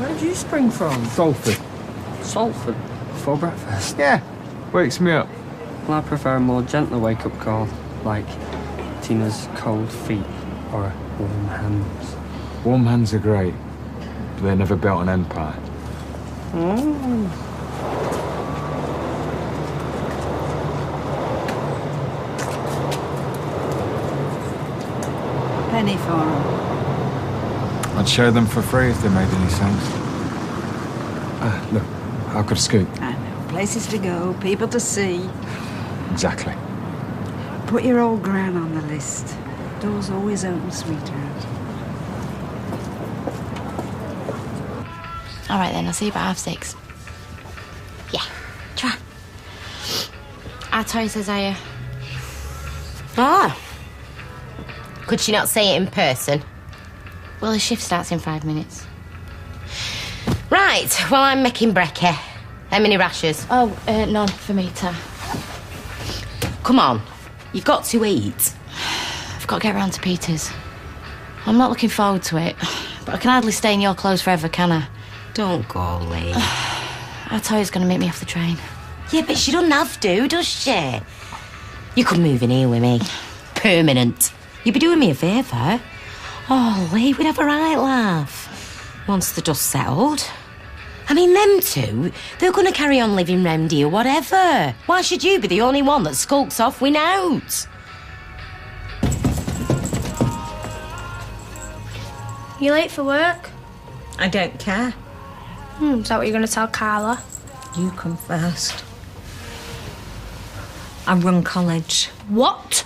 Where did you spring from? Salford. Salford? Before breakfast? Yeah. Wakes me up. Well, I prefer a more gentler wake-up call, like Tina's cold feet or warm hands. Warm hands are great, but they never built an empire. Mm. Penny for them. I'd show them for free if they made any sense. Look, I've got a scoop. I know. Places to go, people to see. Exactly. Put your old gran on the list. Doors always open, sweetheart. All right then, I'll see you about 6:30. Yeah, try. Our Toy says I... Ah. Could she not say it in person? Well, the shift starts in 5 minutes. Right, well, I'm making brekkie. How many rashers? Oh, none for me, Ta. Come on, you've got to eat. I've got to get round to Peter's. I'm not looking forward to it, but I can hardly stay in your clothes forever, can I? Don't go, Lee. Our Toy's going to meet me off the train. Yeah, but she doesn't have to, does she? You could move in here with me. Permanent. You'd be doing me a favour. Oh, Lee, we'd have a right laugh. Once the dust settled. I mean, them two, they're going to carry on living round here, whatever. Why should you be the only one that skulks off without? You late for work? I don't care. Is that what you're going to tell Carla? You come first. I run college. What?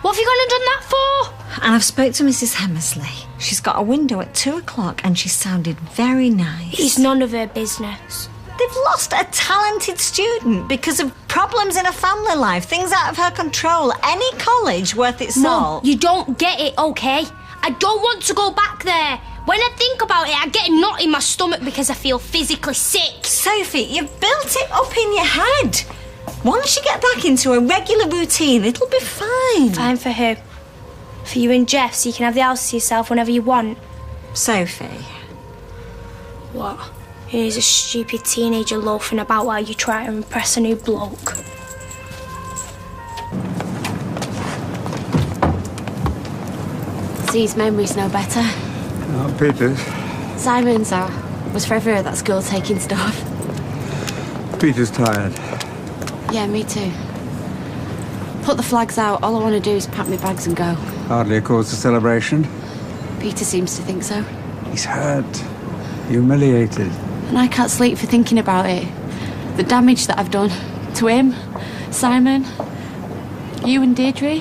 What have you gone and done that for? And I've spoke to Mrs. Hemmersley. She's got a window at 2 o'clock and she sounded very nice. It's none of her business. They've lost a talented student because of problems in her family life, things out of her control. Any college worth its salt. No, you don't get it, okay? I don't want to go back there. When I think about it, I get a knot in my stomach because I feel physically sick. Sophie, you've built it up in your head. Once you get back into a regular routine, it'll be fine. Fine for who? For you and Jeff, so you can have the house to yourself whenever you want. Sophie. What? Here's a stupid teenager loafing about while you try to impress a new bloke. Z's memory's no better. Not Peter's. Simon's was forever at that school taking stuff. Peter's tired. Yeah, me too. Put the flags out. All I want to do is pack my bags and go. Hardly a cause for celebration. Peter seems to think so. He's hurt. Humiliated. And I can't sleep for thinking about it. The damage that I've done to him, Simon, you and Deirdre.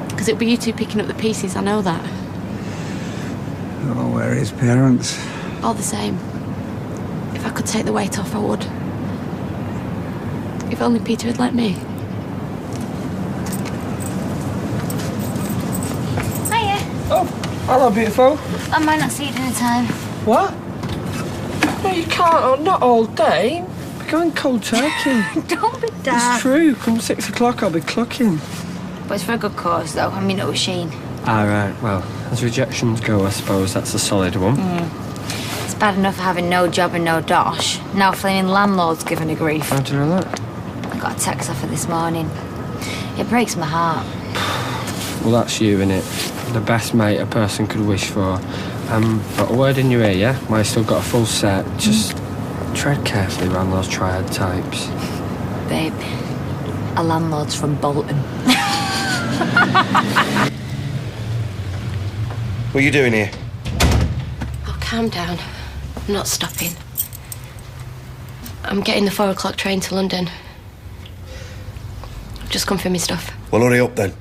Because it'll be you two picking up the pieces, I know that. Oh, where are his parents? All the same. If I could take the weight off, I would. If only Peter had let me. Hiya. Oh, hello, beautiful. I might not see you dinner time. What? No, you can't. Not all day. We're going cold turkey. Don't be It's daft. true. Come 6 o'clock, I'll be clucking. But it's for a good cause, though. I mean, no machine. All right, well, as rejections go, I suppose that's a solid one. It's bad enough having no job and no dosh. Now flinging landlords giving a grief. How do you know that? I got a text off her this morning. It breaks my heart. Well, that's you, innit? The best mate a person could wish for. But a word in your ear, yeah? While you still got a full set, just tread carefully around those triad types. Babe, a landlord's from Bolton. What are you doing here? Oh, calm down. I'm not stopping. I'm getting the 4 o'clock train to London. I've just come for my stuff. Well, hurry up then.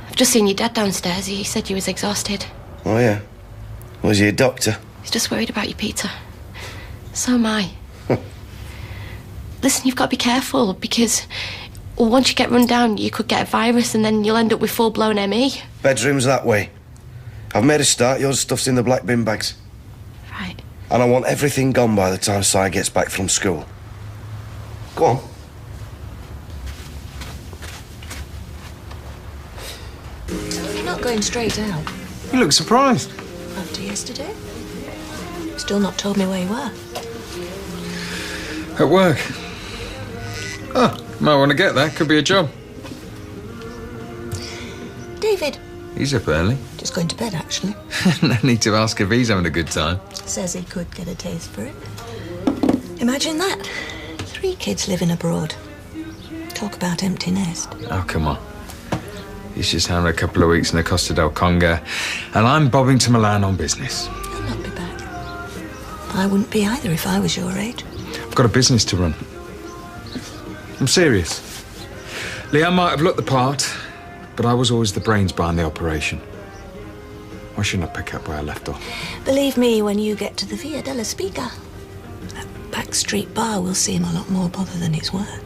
I've just seen your dad downstairs. He said you was exhausted. Oh, yeah? Was he a doctor? He's just worried about you, Peter. So am I. Listen, you've got to be careful because once you get run down, you could get a virus and then you'll end up with full-blown ME. Bedroom's that way. I've made a start. Your stuff's in the black bin bags. Right. And I want everything gone by the time Si gets back from school. Go on. You're not going straight out. You look surprised. After yesterday? Still not told me where you were. At work. Oh, might want to get that. Could be a job. David. He's up early. Just going to bed, actually. No need to ask if he's having a good time. Says he could get a taste for it. Imagine that. 3 kids living abroad. Talk about empty nest. Oh, come on. He's just having a couple of weeks in the Costa del Conga, and I'm bobbing to Milan on business. He'll not be back. I wouldn't be either if I was your age. I've got a business to run. I'm serious. Leanne might have looked the part, but I was always the brains behind the operation. Why shouldn't I pick up where I left off? Believe me, when you get to the Via della Spiga, that backstreet bar will seem a lot more bother than it's worth.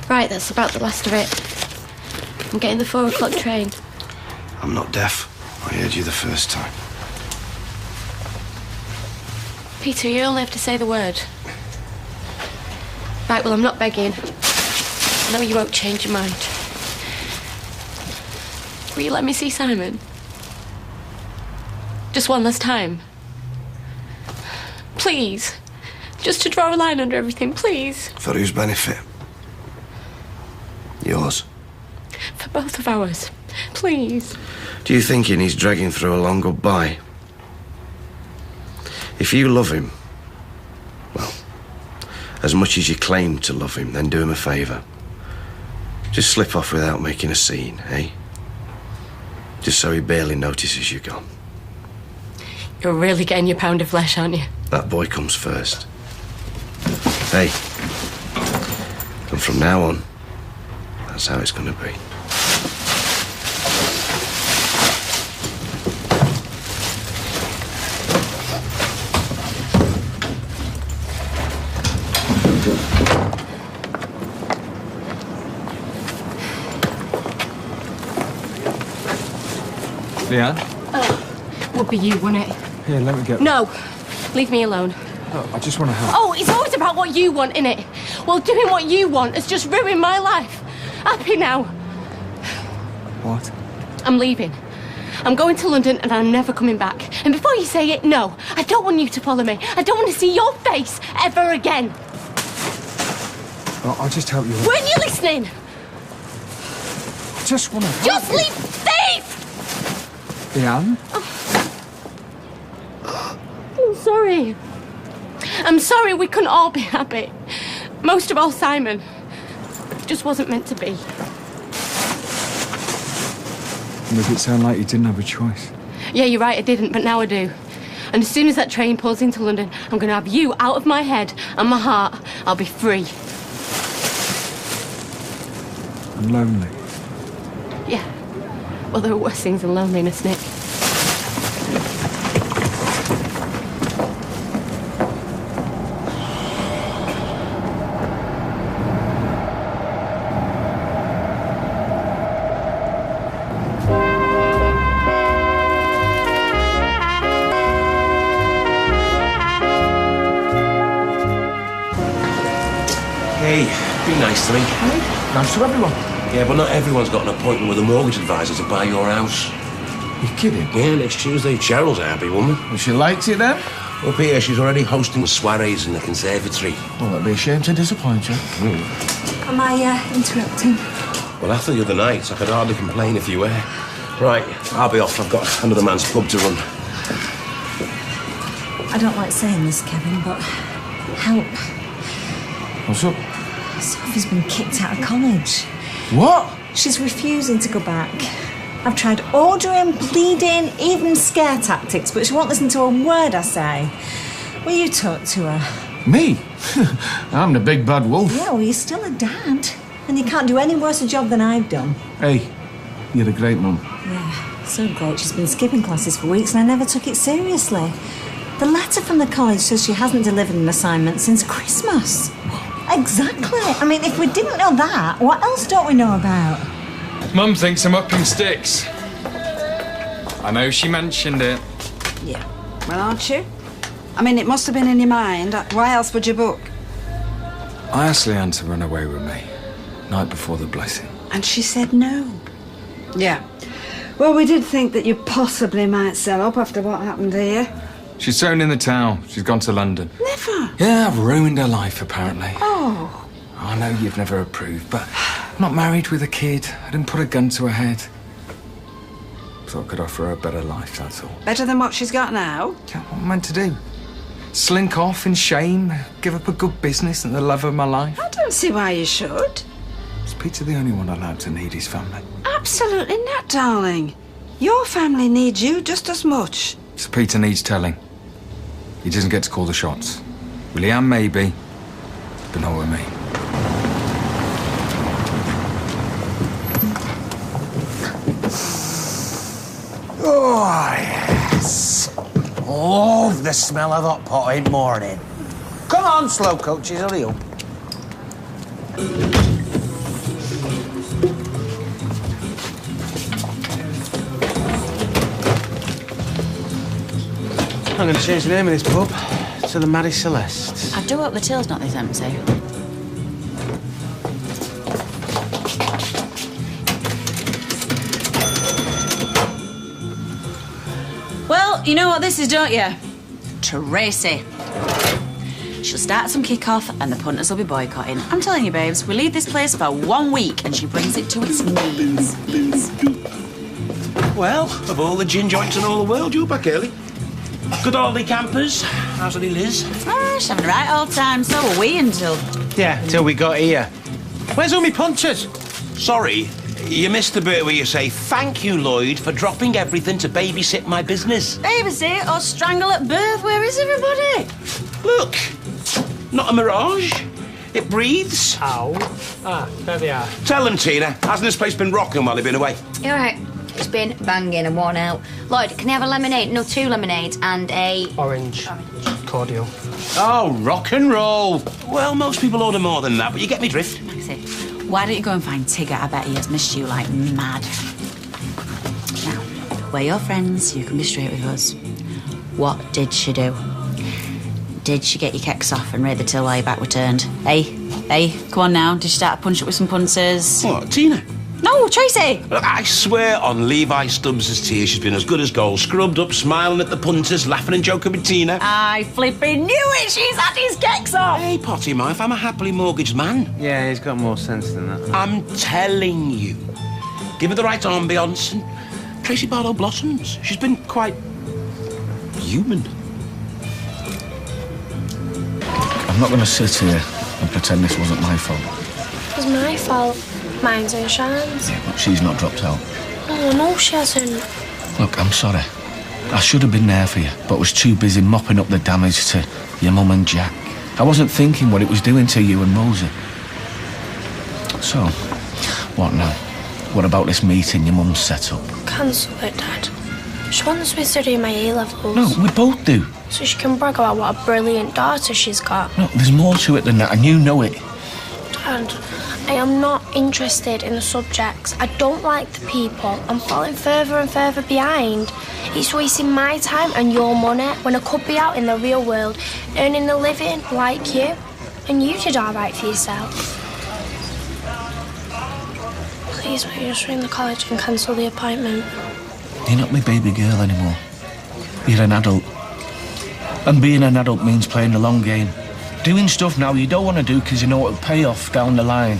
Right, that's about the last of it. I'm getting the 4 o'clock train. I'm not deaf. I heard you the first time. Peter, you only have to say the word. Right, well, I'm not begging. I know you won't change your mind. Will you let me see Simon? Just one last time. Please. Just to draw a line under everything, please. For whose benefit? Yours. For both of ours. Please. Do you thinking he's dragging through a long goodbye? If you love him, well, as much as you claim to love him, then do him a favour. Just slip off without making a scene, eh? Just so he barely notices you're gone. You're really getting your pound of flesh, aren't you? That boy comes first. Hey. And from now on, that's how it's going to be. Leanne? Oh, would be you, wouldn't it? Here, let me get... No, leave me alone. Oh, I just want to help. Oh, it's always about what you want, innit? Well, doing what you want has just ruined my life. Happy now. What? I'm leaving. I'm going to London and I'm never coming back. And before you say it, no, I don't want you to follow me. I don't want to see your face ever again. Oh, I'll just help you. Weren't you listening? I just want to help Just you. leave, Steve! Leanne? I'm sorry. I'm sorry we couldn't all be happy. Most of all, Simon. It just wasn't meant to be. Make it sound like you didn't have a choice. Yeah, you're right, I didn't, but now I do. And as soon as that train pulls into London, I'm going to have you out of my head and my heart. I'll be free. I'm lonely. Yeah. Well, there are worse things than loneliness, Nick. Hey, be nice to me. Nice to everyone. Yeah, but not everyone's got an appointment with a mortgage advisor to buy your house. You kidding? Yeah, next Tuesday. Cheryl's a happy woman. Well, she likes it then? Up here, she's already hosting soirees in the conservatory. Well, that'd be a shame to disappoint you. Am I interrupting? Well, after the other night, I could hardly complain if you were. Right, I'll be off. I've got another man's pub to run. I don't like saying this, Kevin, but help. What's up? Sophie's been kicked out of college. What? She's refusing to go back. I've tried ordering, pleading, even scare tactics, but she won't listen to a word I say. Will you talk to her? Me? I'm the big bad wolf. Yeah, well, you're still a dad. And you can't do any worse a job than I've done. Hey, you're a great mum. Yeah, so great. She's been skipping classes for weeks and I never took it seriously. The letter from the college says she hasn't delivered an assignment since Christmas. Exactly. I mean, if we didn't know that, what else don't we know about? Mum thinks I'm up in sticks. I know she mentioned it. Yeah. Well, aren't you? I mean, it must have been in your mind. Why else would you book? I asked Leanne to run away with me, night before the blessing. And she said no. Yeah. Well, we did think that you possibly might sell up after what happened here. She's thrown in the towel. She's gone to London. Never. Yeah, I've ruined her life, apparently. Oh. I know you've never approved, but I'm not married with a kid. I didn't put a gun to her head. Thought I could offer her a better life, that's all. Better than what she's got now? Yeah, what am I meant to do? Slink off in shame? Give up a good business and the love of my life? I don't see why you should. Is Peter the only one allowed to need his family? Absolutely not, darling. Your family needs you just as much. So Peter needs telling. He doesn't get to call the shots. Leanne maybe, but not with me. Oh, yes. Love the smell of hot pot in morning. Come on, slow coaches, hurry up. I'm going to change the name of this pub to the Maddie Celeste. I do hope the till's not this empty. Well, you know what this is, don't you? Tracy. She'll start some kick-off and the punters will be boycotting. I'm telling you, babes, we leave this place for 1 week and she brings it to its knees. Well, of all the gin joints in all the world, you're back early. Good oldie campers. How's it, Liz? Ah, she's having a right old time, so were we until... Yeah, till we got here. Where's all my punters? Sorry, you missed the bit where you say, thank you, Lloyd, for dropping everything to babysit my business. Babysit or strangle at birth? Where is everybody? Look, not a mirage. It breathes. Ow. Ah, there they are. Tell them, Tina, hasn't this place been rocking while they've been away? You're right. It's been banging and worn out. Lloyd, can you have a lemonade? No, 2 lemonades and a... Orange. Cordial. Oh, rock and roll. Well, most people order more than that, but you get me drift. Maxie, why don't you go and find Tigger? I bet he has missed you like mad. Now, we're your friends. You can be straight with us. What did she do? Did she get your kecks off and raid the till while your back were turned? Hey, come on now. Did she start a punch up with some punters? What, Tina? No, Tracy! Look, I swear on Levi Stubbs' tears, she's been as good as gold. Scrubbed up, smiling at the punters, laughing and joking with Tina. I flipping knew it! She's had his kecks off! Hey, Potty Mouth, I'm a happily mortgaged man. Yeah, he's got more sense than that. I'm telling you. Give her the right ambience and Tracy Barlow blossoms. She's been quite... human. I'm not going to sit here and pretend this wasn't my fault. It was my fault. Mine's and Shan's. But she's not dropped out. Oh, no, she hasn't. Look, I'm sorry. I should have been there for you, but was too busy mopping up the damage to your mum and Jack. I wasn't thinking what it was doing to you and Mosey. So, what now? What about this meeting your mum set up? Cancel it, Dad. She wants me to do my A-levels. No, we both do. So she can brag about what a brilliant daughter she's got. No, there's more to it than that, and you know it. Dad, I am not interested in the subjects. I don't like the people. I'm falling further and further behind. It's wasting my time and your money when I could be out in the real world, earning a living like you. And you did all right for yourself. Please, will you just ring the college and cancel the appointment? You're not my baby girl anymore. You're an adult. And being an adult means playing the long game. Doing stuff now you don't want to do because you know it'll pay off down the line.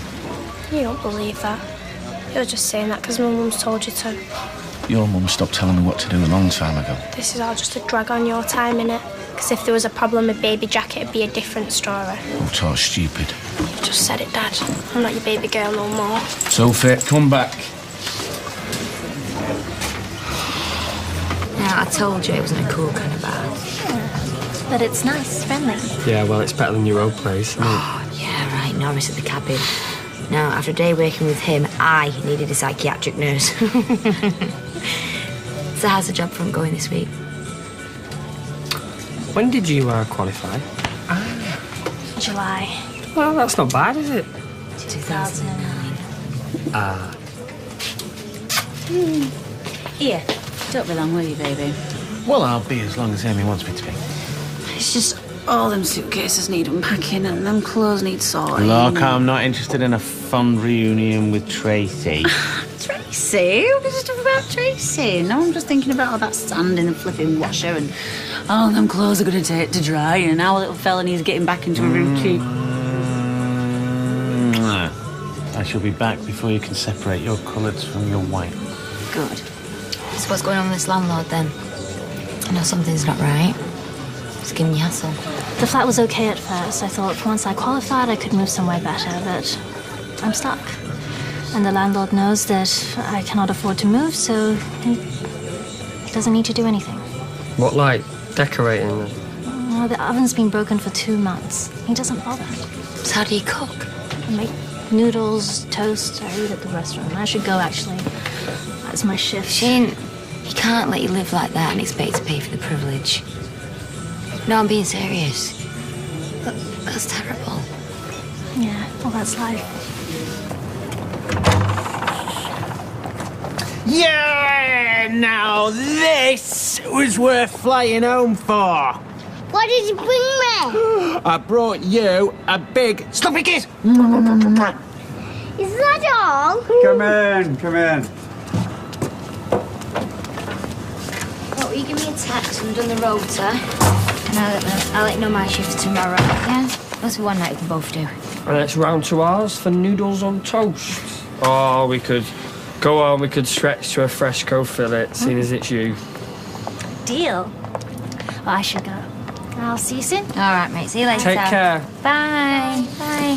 You don't believe that. You're just saying that because my mum's told you to. Your mum stopped telling me what to do a long time ago. This is all just a drag on your time, innit? Because if there was a problem with baby Jack, it'd be a different story. Oh, talk stupid. You just said it, Dad. I'm not your baby girl no more. Sophie, come back. Now, I told you it wasn't a cool kind of bar. But it's nice, friendly. Yeah, well, it's better than your old place, isn't it? Oh, yeah, right. Norris at the cabin. Now, after a day working with him, I needed a psychiatric nurse. So how's the job front going this week? When did you qualify? July. Well, that's not bad, is it? 2009. Here, don't be long, will you, baby? Well, I'll be as long as Amy wants me to be. It's just All them suitcases need unpacking and them clothes need sorting. Look, I'm not interested in a fond reunion with Tracy. Tracy? What is stuff about Tracy? No, I'm just thinking about all that sand in the flipping washer and all them clothes are going to take to dry and our little fella needs getting back into a routine. I shall be back before you can separate your colours from your white. Good. So what's going on with this landlord then? I know something's not right. It's giving you hassle. The flat was okay at first. I thought once I qualified, I could move somewhere better, but I'm stuck. And the landlord knows that I cannot afford to move, so he doesn't need to do anything. What, like decorating? Well, the oven's been broken for 2 months. He doesn't bother. So how do you cook? I make noodles, toast. I eat at the restaurant. I should go, actually. That's my shift. Shane, he can't let you live like that and expect to pay for the privilege. No, I'm being serious. That's terrible. Yeah, well, that's life. Yeah, now this was worth flying home for. What did you bring me? I brought you a big stuffy kiss. Is that all? Come in, come in. Oh, will you give me a text and done the rota? And I'll let you know my shift tomorrow, yeah? Must be one night we can both do. And it's round to ours for noodles on toast. Oh, we could go on, we could stretch to a fresco fillet, seeing as it's you. Deal. Well, I should go. I'll see you soon. All right, mate. See you later. Take care. Bye. Bye.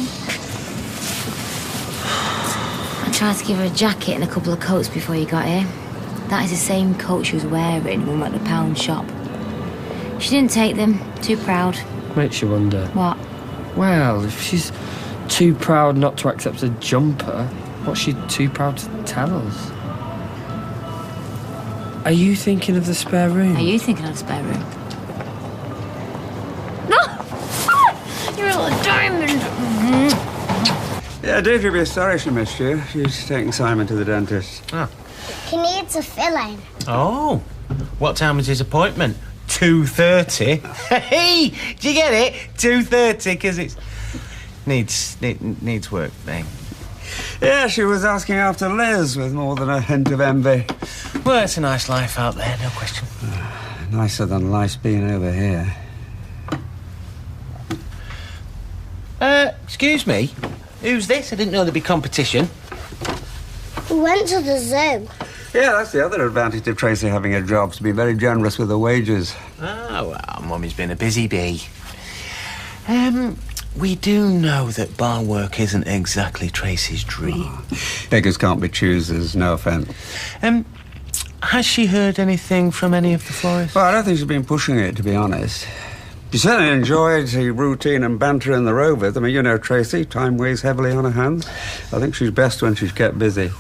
I tried to give her a jacket and a couple of coats before you got here. That is the same coat she was wearing when we went to the pound shop. She didn't take them. Too proud. Makes you wonder. What? Well, if she's too proud not to accept a jumper, what's she too proud to tell us? Are you thinking of the spare room? Are you thinking of the spare room? No! You're a little diamond. Yeah, Deirdre will be sorry she missed you. She's taking Simon to the dentist. Oh. He needs a filling. Oh, what time was his appointment? 2:30. Hey, do you get it? 2:30, because it's needs work, babe. Yeah, she was asking after Liz with more than a hint of envy. Well, it's a nice life out there, no question. Nicer than life's been over here. Excuse me. Who's this? I didn't know there'd be competition. We went to the zoo. Yeah, that's the other advantage of Tracy having a job, to be very generous with the wages. Oh, well, Mummy's been a busy bee. We do know that bar work isn't exactly Tracy's dream. Oh. Beggars can't be choosers, no offence. Has she heard anything from any of the florists? Well, I don't think she's been pushing it, to be honest. She certainly enjoyed the routine and banter in the Rovers. I mean, you know Tracy, time weighs heavily on her hands. I think she's best when she's kept busy.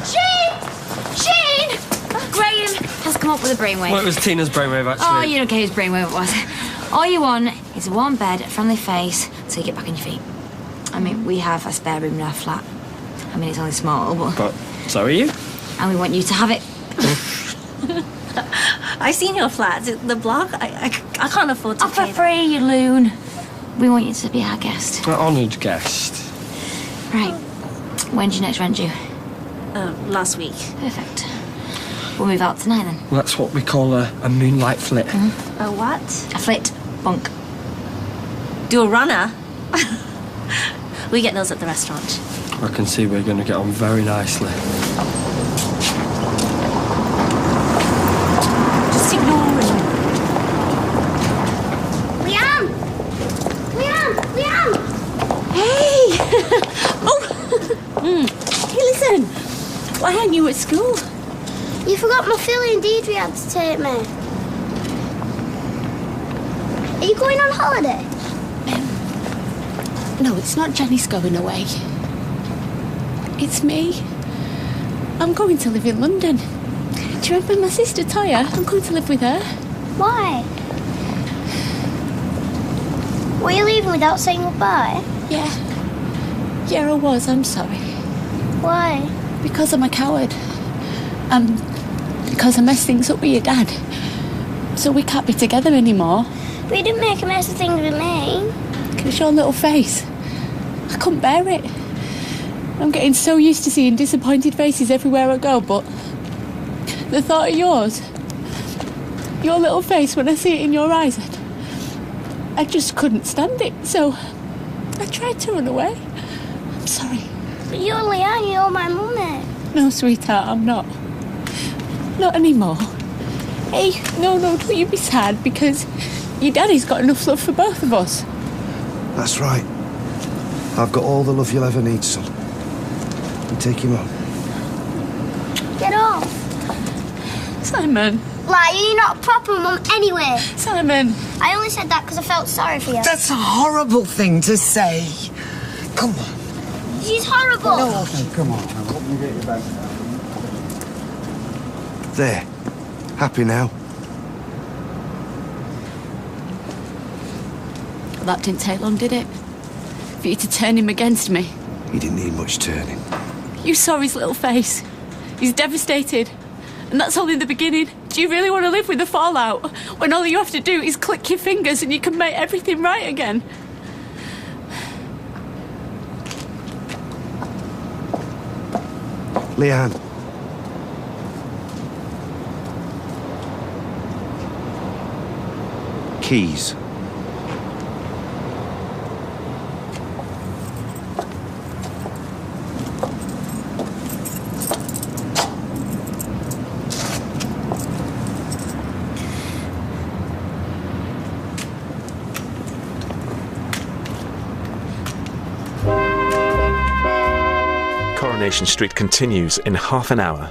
Shane! Graham has come up with a brainwave. Well, it was Tina's brainwave, actually. Oh, you don't care whose brainwave it was. All you want is a warm bed, a friendly face, so you get back on your feet. I mean, we have a spare room in our flat. I mean, it's only small, But so are you. And we want you to have it. I've seen your flat. The block. I can't afford to Oh, for pay. free, you loon. We want you to be our guest. An honoured guest. Right. When's your next rent due? Last week. Perfect. We'll move out tonight then. Well, that's what we call a moonlight flit. A what? A flit. Bunk. Do a runner? We get those at the restaurant. I can see we're going to get on very nicely. Just ignore him. Liam! Hey! Oh! Hey, listen. Why aren't you at school? You forgot my filling. Deirdre had to take me. Are you going on holiday? No, it's not Jenny's going away. It's me. I'm going to live in London. Do you remember my sister Toya? I'm going to live with her. Why? Were you leaving without saying goodbye? Yeah. Yeah, I was. I'm sorry. Why? Because I'm a coward. Because I messed things up with your dad. So we can't be together anymore. But you didn't make a mess of things with me. It's your little face. I couldn't bear it. I'm getting so used to seeing disappointed faces everywhere I go, but the thought of yours, your little face, when I see it in your eyes, I just couldn't stand it. So I tried to run away. I'm sorry. But you're Leanne, you're my mummy. No, sweetheart, I'm not. Not anymore. Hey, no, don't you be sad, because your daddy's got enough love for both of us. That's right. I've got all the love you'll ever need, son. You take him home. Get off. Simon. Like, you're not a proper mum anyway. Simon. I only said that because I felt sorry for you. That's a horrible thing to say. Come on. She's horrible. No, okay, come on. Now, let me get you back now. There. Happy now? That didn't take long, did it? For you to turn him against me. He didn't need much turning. You saw his little face. He's devastated. And that's only the beginning. Do you really want to live with the fallout, when all you have to do is click your fingers and you can make everything right again? Leanne. Keys. Coronation Street continues in half an hour.